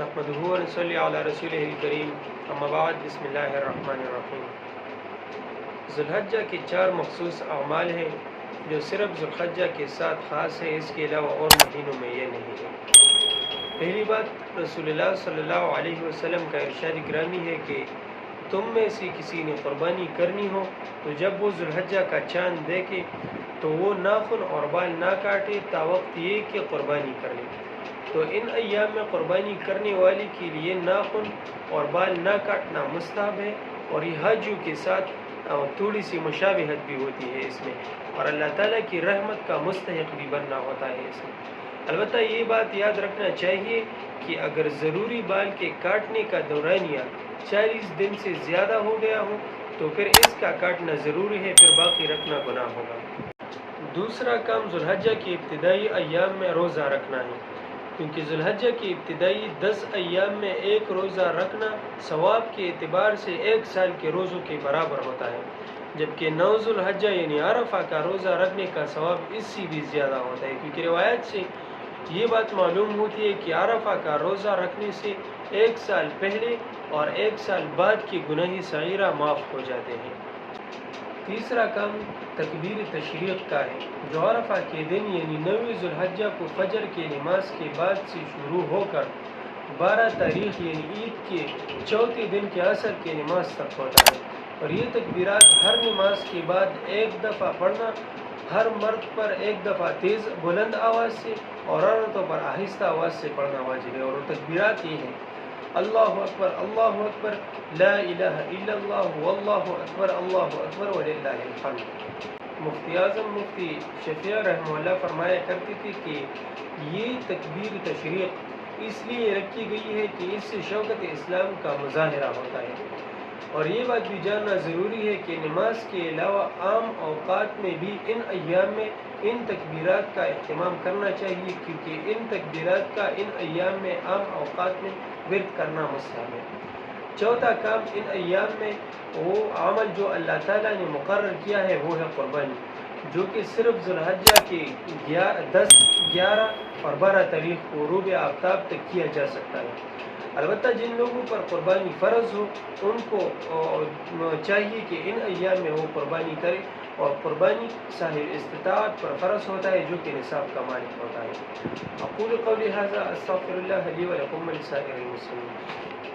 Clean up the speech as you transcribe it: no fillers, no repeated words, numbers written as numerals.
نحمده ونصلي على رسوله الكريم اما بعد بسم اللہ الرحمن الرحیم۔ ذوالحجہ کے 4 مخصوص اعمال ہیں جو صرف ذوالحجہ کے ساتھ خاص ہے، اس کے علاوہ اور مہینوں میں یہ نہیں ہے۔ پہلی بات، رسول اللہ صلی اللہ علیہ وسلم کا ارشاد گرامی ہے کہ تم میں سے کسی نے قربانی کرنی ہو تو جب وہ ذوالحجہ کا چاند دیکھے تو وہ ناخن اور بال نہ کاٹے تا وقت یہ کہ قربانی کر لے۔ تو ان ایام میں قربانی کرنے والے کے لیے ناخن اور بال نہ کاٹنا مستحب ہے، اور یہ حجوں کے ساتھ تھوڑی سی مشابہت بھی ہوتی ہے اس میں، اور اللہ تعالیٰ کی رحمت کا مستحق بھی بننا ہوتا ہے اس میں۔ البتہ یہ بات یاد رکھنا چاہیے کہ اگر ضروری بال کے کاٹنے کا دورانیہ 40 دن سے زیادہ ہو گیا ہو تو پھر اس کا کاٹنا ضروری ہے، پھر باقی رکھنا گناہ ہوگا۔ دوسرا کام ذوالحجہ کے ابتدائی ایام میں روزہ رکھنا ہے، کیونکہ ذوالحجہ کے ابتدائی 10 ایام میں ایک روزہ رکھنا ثواب کے اعتبار سے 1 سال کے روزوں کے برابر ہوتا ہے، جبکہ 9 ذوالحجہ یعنی عرفہ کا روزہ رکھنے کا ثواب اس سے بھی زیادہ ہوتا ہے، کیونکہ روایت سے یہ بات معلوم ہوتی ہے کہ عرفہ کا روزہ رکھنے سے 1 سال پہلے اور 1 سال بعد کی گناہ صغیرہ معاف ہو جاتے ہیں۔ تیسرا کام تکبیر تشریق کا ہے، جو عرفہ کے دن یعنی 9 ذوالحجہ کو فجر کی نماز کے بعد سے شروع ہو کر 12 تاریخ یعنی عید کے چوتھے دن کے عصر کی نماز تک ہوتا ہے، اور یہ تکبیرات ہر نماز کے بعد 1 دفعہ پڑھنا، ہر مرد پر 1 دفعہ تیز بلند آواز سے اور عورتوں پر آہستہ آواز سے پڑھنا واجب ہے۔ اور وہ تکبیرات یہ ہیں: اللہ اکبر، لا الہ الا اللہ، واللہ اکبر وللہ الحمد۔ مفتی اعظم مفتی شفیع رحمہ اللہ فرمایا کرتے تھے کہ یہ تکبیر تشریق اس لیے رکھی گئی ہے کہ اس سے شوکت اسلام کا مظاہرہ ہوتا ہے، اور یہ بات بھی جاننا ضروری ہے کہ نماز کے علاوہ عام اوقات میں بھی ان ایام میں ان تکبیرات کا اہتمام کرنا چاہیے، کیونکہ ان تکبیرات کا ان ایام میں عام اوقات میں ورد کرنا مستحب ہے۔ چوتھا کام ان ایام میں وہ عمل جو اللہ تعالیٰ نے مقرر کیا ہے وہ ہے قربانی، جو کہ صرف ذوالحجہ کے 10، 11 اور 12 تاریخ کو غروب آفتاب تک کیا جا سکتا ہے۔ البتہ جن لوگوں پر قربانی فرض ہو ان کو چاہیے کہ ان ایام میں وہ قربانی کرے، اور قربانی صاحب استطاعت پر فرض ہوتا ہے جو کہ نصاب کا مالک ہوتا ہے۔ اقول قولی ھذا استغفر اللہ لی ولکم ولسائر المسلمین۔